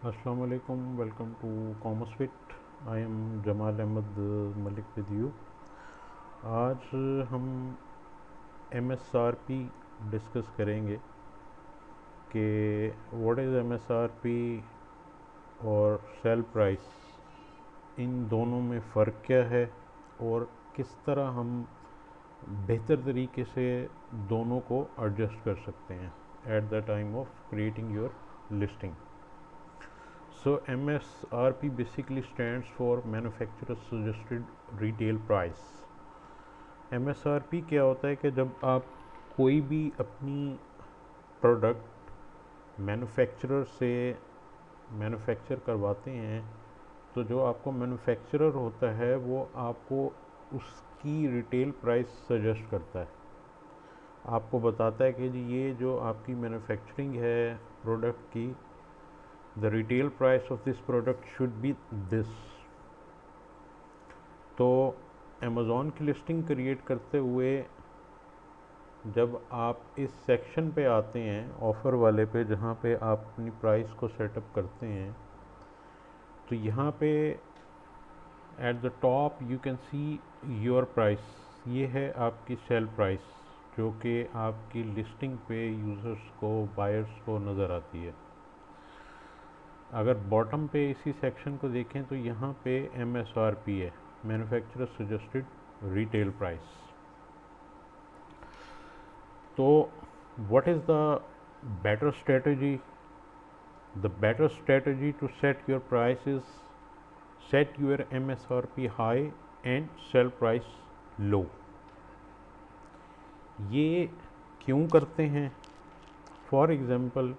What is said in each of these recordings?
अस्सलाम वालेकुम, welcome to commerce fit. I am Jamal Ahmed Malik with you. आज हम M S R P discuss करेंगे कि what is M S R P और सेल प्राइस, इन दोनों में फ़र्क क्या है और किस तरह हम बेहतर तरीके से दोनों को एडजस्ट कर सकते हैं at the time of creating your listing. So MSRP basically stands for Manufacturer Suggested Retail Price। MSRP क्या होता है कि जब आप कोई भी अपनी प्रोडक्ट मैन्युफैक्चरर से मैन्युफैक्चर करवाते हैं, तो जो आपको मैन्युफैक्चरर होता है वो आपको उसकी रिटेल प्राइस सजेस्ट करता है। आपको बताता है कि जी ये जो आपकी मैन्युफैक्चरिंग है प्रोडक्ट की, the retail price of this product should be this। तो अमेज़ॉन की लिस्टिंग क्रिएट करते हुए जब आप इस सेक्शन पे आते हैं ऑफ़र वाले पे, जहाँ पे आप अपनी प्राइस को सेटअप करते हैं, तो यहाँ पे at the top you can see your price. ये है आपकी सेल प्राइस जो कि आपकी लिस्टिंग पे यूज़र्स को, बायर्स को नज़र आती है। अगर बॉटम पे इसी सेक्शन को देखें तो यहाँ पे एम एस आर पी है, मैन्युफैक्चरर सजेस्टेड रिटेल प्राइस। तो what is the better strategy? The better strategy to set your price is set your M S R P high and sell price low. ये क्यों करते हैं? For example,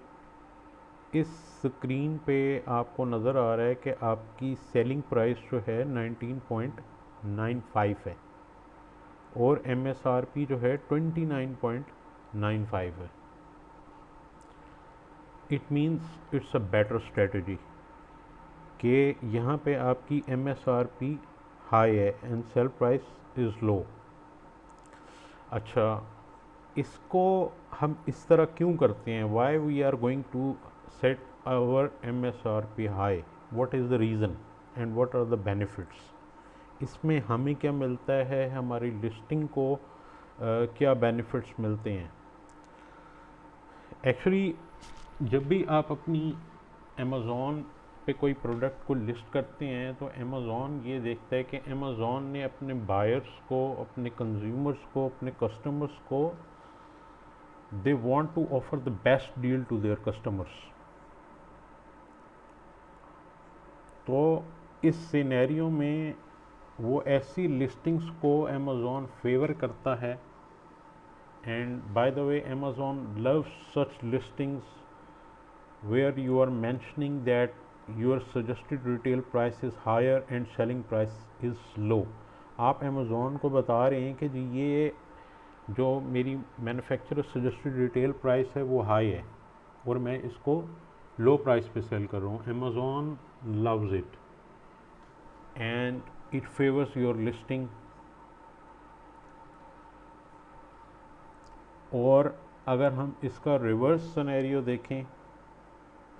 इस screen पे आपको नज़र आ रहा है कि आपकी सेलिंग प्राइस जो है 19.95 है और एम एस आर पी जो है 29.95 है। It means it's a better strategy कि यहाँ पे आपकी M S R P high है and sell price is low. अच्छा, इसको हम इस तरह क्यों करते हैं? Why we are going to set our MSRP high, what is the reason and what are the benefits? इसमें हमें क्या मिलता है, हमारी लिस्टिंग को क्या बेनिफिट्स मिलते हैं? एक्चुअली जब भी आप अपनी अमेज़ॉन पे कोई प्रोडक्ट को लिस्ट करते हैं तो अमेज़ॉन ये देखता है कि अमेज़ॉन ने अपने बायर्स को, अपने कंज्यूमर्स को, अपने कस्टमर्स को, they want to offer the best deal to their customers. तो इस सिनेरियो में वो ऐसी लिस्टिंग्स को अमेज़ॉन फेवर करता है। And by the way, Amazon loves such listings where you are mentioning that your suggested retail price is higher and selling price is low. आप Amazon को बता रहे हैं कि जी ये जो मेरी मैन्युफैक्चरर सजेस्टेड रिटेल प्राइस है वो हाई है और मैं इसको लो प्राइस पे सेल कर रहा हूँ। Amazon loves it and it favors your listing। और अगर हम इसका रिवर्स सिनेरियो देखें,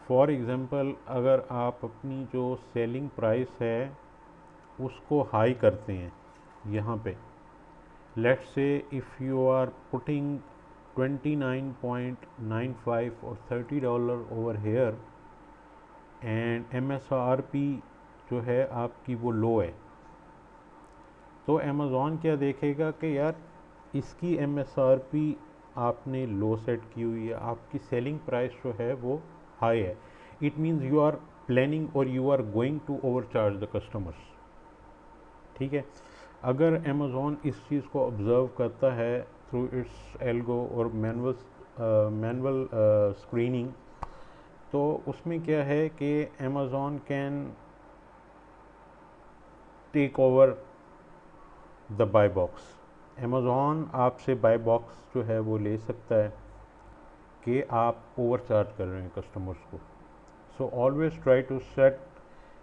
फॉर एग्ज़ाम्पल, अगर आप अपनी जो सेलिंग प्राइस है उसको हाई करते हैं यहाँ पे, let's say if you are putting 29.95 और $30 over here and M S R P जो है आपकी वो लो है, तो अमेज़ॉन क्या देखेगा कि यार इसकी एम एस आर पी आपने लो सेट की हुई है, आपकी सेलिंग प्राइस जो है वो हाई है। It means you are planning और you are going to overcharge the customers. ठीक है, अगर अमेज़ॉन इस चीज़ को ऑब्ज़र्व करता है थ्रू इट्स एल्गो और मैनुअल स्क्रीनिंग, तो उसमें क्या है कि Amazon can take over the buy box. Amazon आपसे बाय बॉक्स जो है वो ले सकता है कि आप ओवरचार्ज कर रहे हैं कस्टमर्स को। So always try to set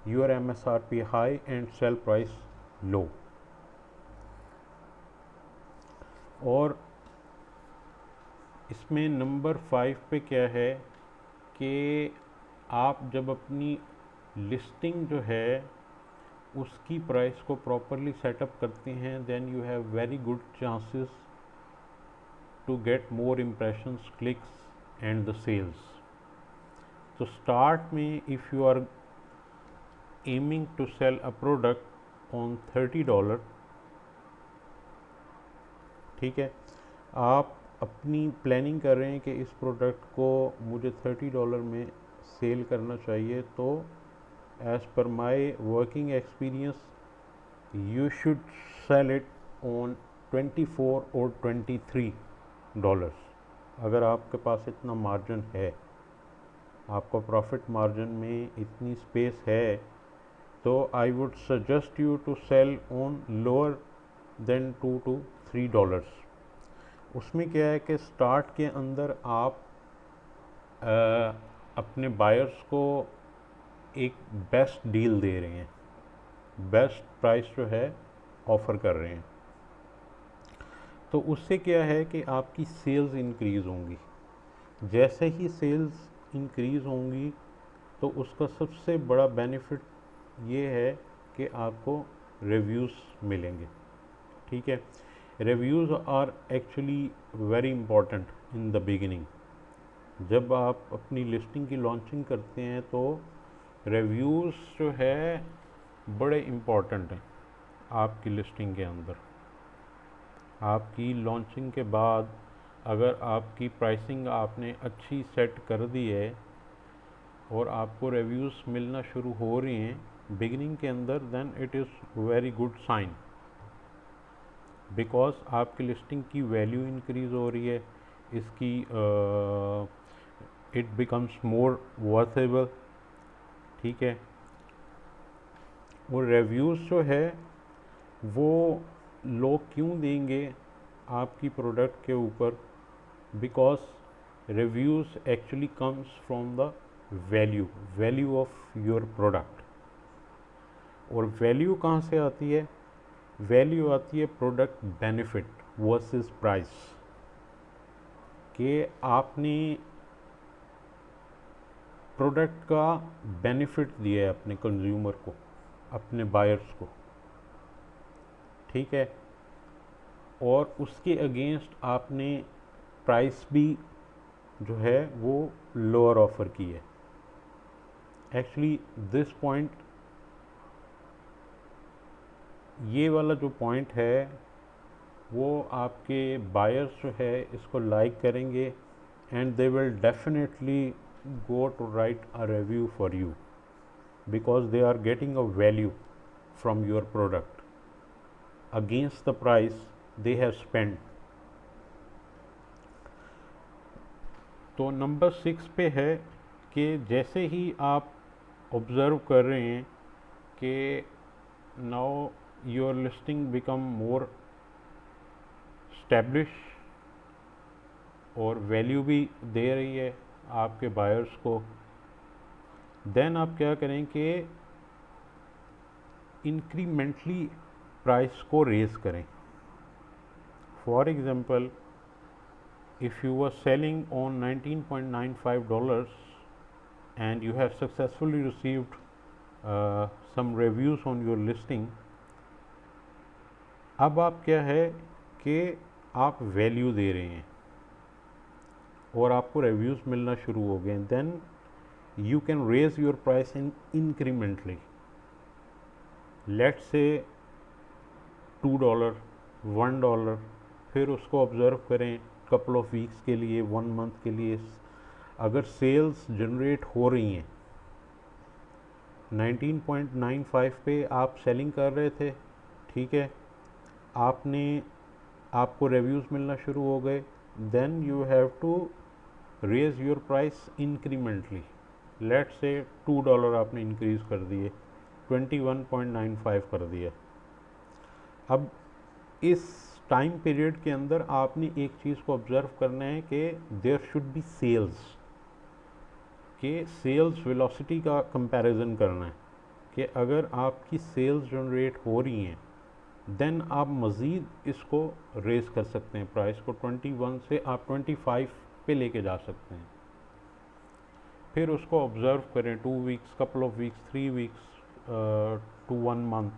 your M S R P high and sell price low. और इसमें नंबर 5 पे क्या है कि आप जब अपनी लिस्टिंग जो है उसकी प्राइस को प्रॉपरली सेटअप करते हैं, then you have very good chances to get more impressions, clicks and the sales. तो स्टार्ट में if you are aiming to sell a product on $30, ठीक है, आप अपनी प्लानिंग कर रहे हैं कि इस प्रोडक्ट को मुझे $30 में सेल करना चाहिए, तो as per my working experience you should sell it on $24 और $23। अगर आपके पास इतना मार्जिन है, आपका प्रॉफिट मार्जिन में इतनी स्पेस है, तो I would suggest you to sell on lower than $2 to $3। उसमें क्या है कि स्टार्ट के अंदर आप अपने बायर्स को एक बेस्ट डील दे रहे हैं, बेस्ट प्राइस जो है ऑफ़र कर रहे हैं। तो उससे क्या है कि आपकी सेल्स इंक्रीज़ होंगी। जैसे ही सेल्स इंक्रीज़ होंगी तो उसका सबसे बड़ा बेनिफिट ये है कि आपको रिव्यूज़ मिलेंगे, ठीक है। Reviews are actually very important in the beginning. जब आप अपनी लिस्टिंग की लॉन्चिंग करते हैं तो रिव्यूज़ जो है बड़े इम्पॉर्टेंट हैं आपकी लिस्टिंग के अंदर। आपकी लॉन्चिंग के बाद अगर आपकी प्राइसिंग आपने अच्छी सेट कर दी है और आपको रिव्यूज़ मिलना शुरू हो रही हैं बिगिनिंग के अंदर, then it is very good sign, because आपकी लिस्टिंग की वैल्यू इंक्रीज़ हो रही है, इसकी इट बिकम्स मोर वर्थेबल, ठीक है। और रिव्यूज़ जो है वो लोग क्यों देंगे आपकी प्रोडक्ट के ऊपर, because reviews actually comes from the value of your product. और वैल्यू कहाँ से आती है? वैल्यू आती है प्रोडक्ट बेनिफिट वर्सेस प्राइस, कि आपने प्रोडक्ट का बेनिफिट दिया है अपने कंज्यूमर को, अपने बायर्स को, ठीक है, और उसके अगेंस्ट आपने प्राइस भी जो है वो लोअर ऑफर की है। एक्चुअली दिस पॉइंट, ये वाला जो पॉइंट है वो आपके बायर्स जो है इसको लाइक करेंगे and they will definitely go to write a review for you because they are getting a value from your product against the price they have spent। तो नंबर 6 पे है कि जैसे ही आप ऑब्ज़र्व कर रहे हैं कि now your listing become more establish और वैल्यू भी दे रही है आपके बायर्स को, देन आप क्या करें कि इंक्रीमेंटली प्राइस को रेज़ करें। For example, if you are selling on $19.95 and you have successfully received some reviews on your listing, अब आप क्या है कि आप वैल्यू दे रहे हैं और आपको रिव्यूज़ मिलना शुरू हो गए, then you can raise your price in incrementally. Let's say $2, $1, फिर उसको ऑब्ज़र्व करें कपल ऑफ वीक्स के लिए, 1 मंथ के लिए। अगर सेल्स जनरेट हो रही हैं, 19.95 पे आप सेलिंग कर रहे थे, ठीक है, आपको रिव्यूज़ मिलना शुरू हो गए, then you have to raise your price incrementally. Let's say $2 आपने इंक्रीज़ कर दिए, 21.95 कर दिया। अब इस टाइम पीरियड के अंदर आपने एक चीज़ को ऑब्ज़र्व करना है कि देयर शुड बी सेल्स, के सेल्स वेलोसिटी का कंपैरिजन करना है कि अगर आपकी सेल्स जनरेट हो रही हैं देन आप मज़ीद इसको रेज़ कर सकते हैं, प्राइस को 21 से आप 25 पे लेके जा सकते हैं। फिर उसको ऑब्ज़र्व करें 2 weeks, couple of weeks, 3 weeks to 1 month.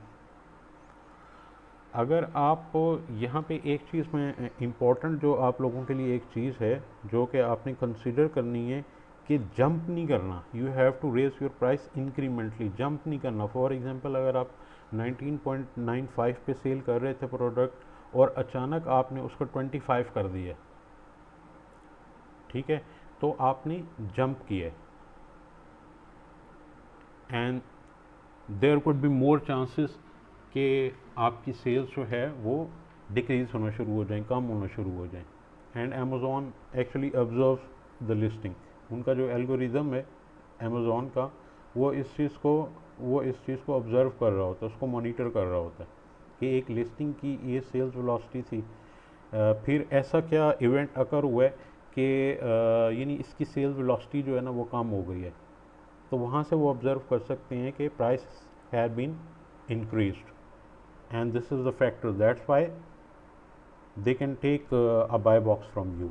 अगर आप यहाँ पे एक चीज़ में इम्पॉर्टेंट जो आप लोगों के लिए एक चीज़ है जो कि आपने कंसिडर करनी है कि जंप नहीं करना। You have to raise your price incrementally, jump नहीं करना। फॉर एग्जांपल अगर आप 19.95 पे सेल कर रहे थे प्रोडक्ट और अचानक आपने उसको 25 कर दिया, ठीक है, तो आपने जंप किया and there could be more chances कि आपकी सेल्स जो है वो डिक्रीज होना शुरू हो जाएं, कम होना शुरू हो जाएं। And Amazon actually observe the listing. उनका जो एल्गोरिदम है अमेज़ॉन का, वो इस चीज़ को ऑब्ज़र्व कर रहा होता है, उसको मॉनिटर कर रहा होता है कि एक लिस्टिंग की ये सेल्स वेलोसिटी थी, फिर ऐसा क्या इवेंट अकर हुआ है कि यानी इसकी सेल्स वेलोसिटी जो है ना वो कम हो गई है। तो वहाँ से वो ऑब्ज़र्व कर सकते हैं कि price have been increased, and this is the factor, that's why they can take a buy box from you.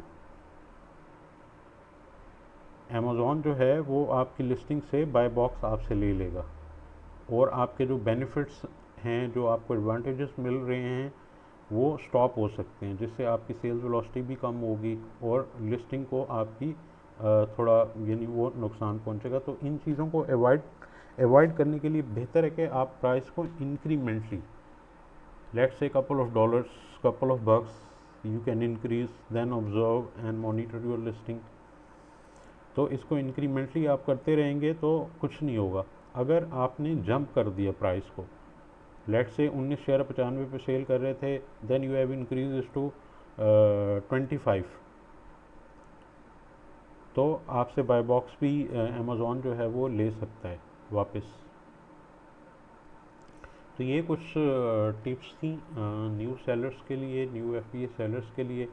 Amazon जो है वो आपकी लिस्टिंग से बाय बॉक्स आपसे ले लेगा और आपके जो बेनिफिट्स हैं, जो आपको एडवांटेजेस मिल रहे हैं, वो स्टॉप हो सकते हैं, जिससे आपकी सेल्स वेलोसिटी भी कम होगी और लिस्टिंग को आपकी थोड़ा यानी वो नुकसान पहुंचेगा। तो इन चीज़ों को अवॉइड करने के लिए बेहतर है कि आप प्राइस को incrementally, let's say couple of dollars, couple of bucks you can increase, then observe and monitor your listing. तो इसको इंक्रीमेंटली आप करते रहेंगे तो कुछ नहीं होगा। अगर आपने जंप कर दिया प्राइस को, लेट्स से 19 शेयर 95 पे सेल कर रहे थे, then you have increase to 25, तो आपसे बाय बॉक्स भी अमेज़ॉन जो है वो ले सकता है वापस। तो ये कुछ टिप्स थी न्यू सेलर्स के लिए, न्यू एफपीए सेलर्स के लिए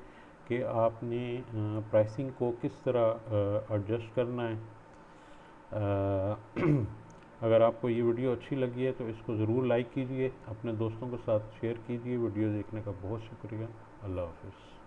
कि आपने प्राइसिंग को किस तरह एडजस्ट करना है। अगर आपको ये वीडियो अच्छी लगी है तो इसको ज़रूर लाइक कीजिए, अपने दोस्तों के साथ शेयर कीजिए। वीडियो देखने का बहुत शुक्रिया। अल्लाह हाफ़िज़।